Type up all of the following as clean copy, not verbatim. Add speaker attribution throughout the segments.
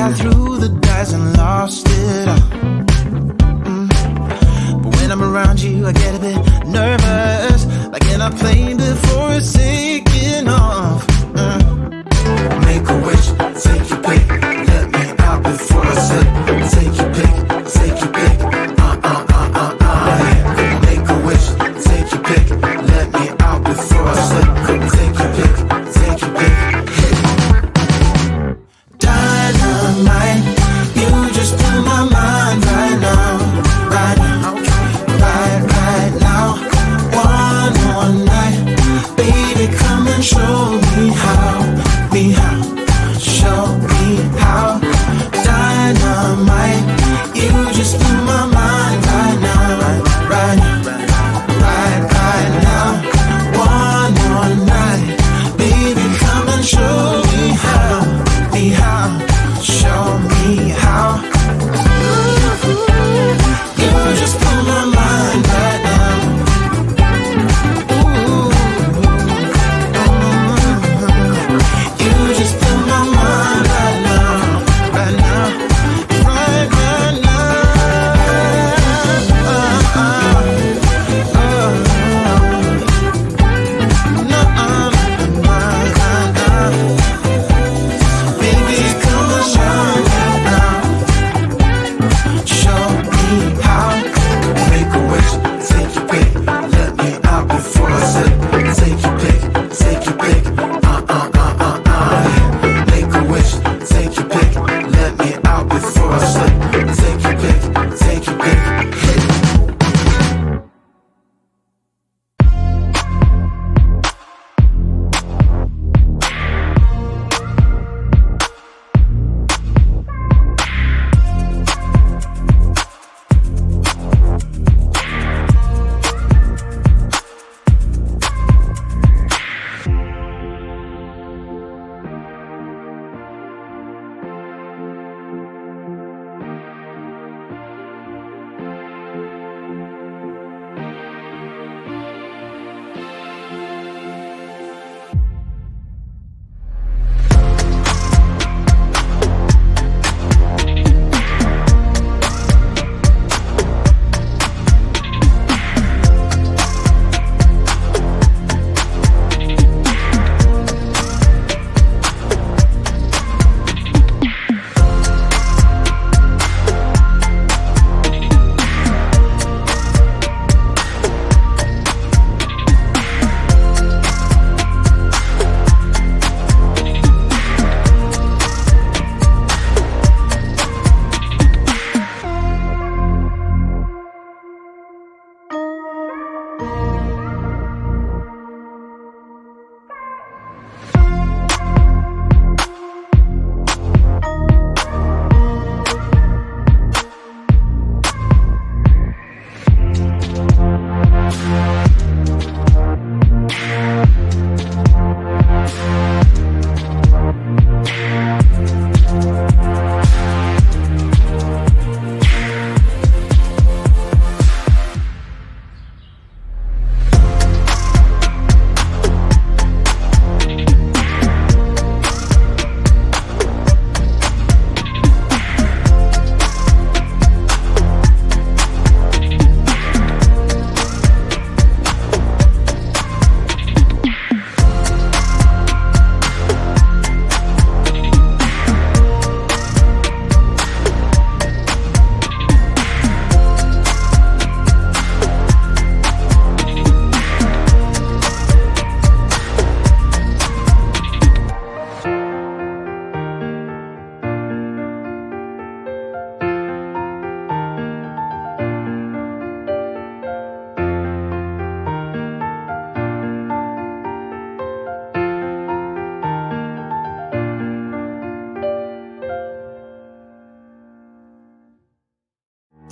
Speaker 1: I threw the dice and lost it all. But when I'm around you, I get a bit nervous, like in a plane before it's taking off. Make a wish, take your pick, let me out before I slip. Take your pick, take your pick, yeah. Make a wish, take your pick, let me out before I slip. Take your pick, take your pick. Dynamite, you just blew my mind right now, right now, right now. One more night, baby, come and show me how, show me how. Dynamite, you just blew my mind right now, right now. One more night, baby, come and show me how, show me how. You just blew my mind right now. You just blew my mind right now, right now, right now. Baby, come and show me how, show me how. Make a wish, take your pick, let me out before I slip. Take your pick, take your pick, yeah. Make a wish, take your pick, let me out before I slip. Take your pick, take your pick.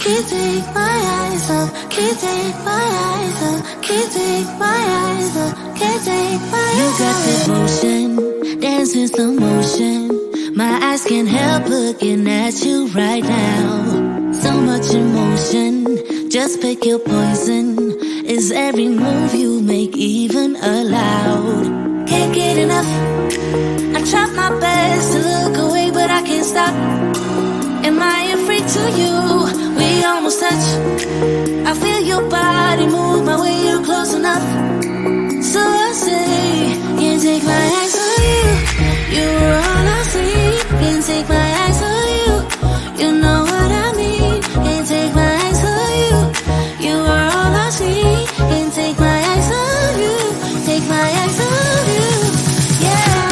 Speaker 2: Can't take my eyes off, can't take my eyes off, can't take my eyes off, can't take my eyes off. You got that motion, dance with some motion. My eyes can't help looking at you right now. So much emotion, just pick your poison. Is every move you make even allowed? Can't get enough, I try my best to look away, but I can't can't stop. Am I afraid to you? We almost touch. I feel your body move my way, you're close enough. So I say, can't take my eyes on you. You were all I see. Can't take my eyes on you. You know what I mean. Can't take my eyes on you. You were all I see. Can't take my eyes on you. Take my eyes on you. Yeah.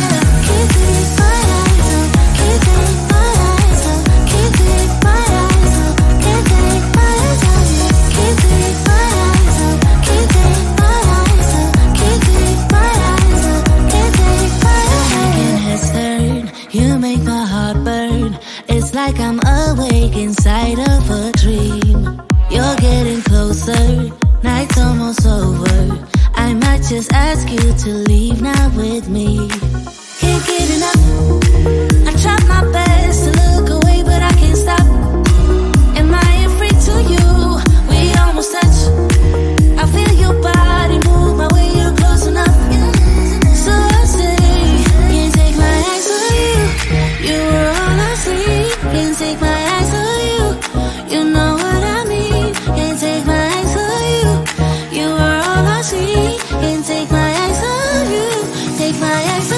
Speaker 2: Can't take my eyes on. Can't take my eyes on. Can't take my eyes on. Can't take my eyes on you. Can't take my eyes on. Can't take my eyes on. Can't take my eyes on. Can't take my eyes on. Making heads turn, you make my heart burn. It's like I'm awake inside of a dream. You're getting closer, night's almost over. I might just ask you to leave now with me. Can't get enough. I try my best to look away, but I can't stop. Am I afraid to you? We almost touch. I feel your body move my way, you're close enough. So I say, can't take my eyes on you. You were all I see. Can't take my eyes on you. You know what I mean. Can't take my eyes on you. You were all I see. Can't take my eyes on you. Take my eyes on you.